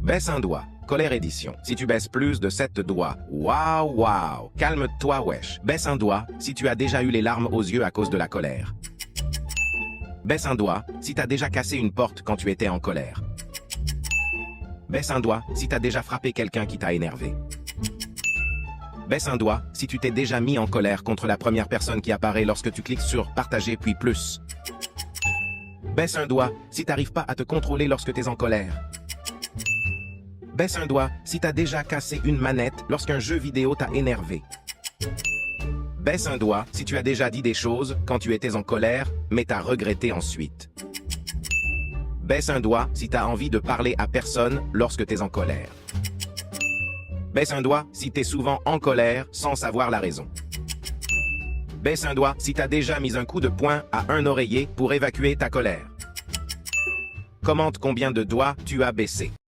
Baisse un doigt. Colère édition. Si tu baisses plus de 7 doigts. Waouh. Calme-toi, wesh. Baisse un doigt si tu as déjà eu les larmes aux yeux à cause de la colère. Baisse un doigt si t'as déjà cassé une porte quand tu étais en colère. Baisse un doigt si t'as déjà frappé quelqu'un qui t'a énervé. Baisse un doigt si tu t'es déjà mis en colère contre la première personne qui apparaît lorsque tu cliques sur partager puis plus. Baisse un doigt si t'arrives pas à te contrôler lorsque t'es en colère. Baisse un doigt si t'as déjà cassé une manette lorsqu'un jeu vidéo t'a énervé. Baisse un doigt si tu as déjà dit des choses quand tu étais en colère, mais t'as regretté ensuite. Baisse un doigt si t'as envie de parler à personne lorsque t'es en colère. Baisse un doigt si t'es souvent en colère sans savoir la raison. Baisse un doigt si t'as déjà mis un coup de poing à un oreiller pour évacuer ta colère. Commente combien de doigts tu as baissé.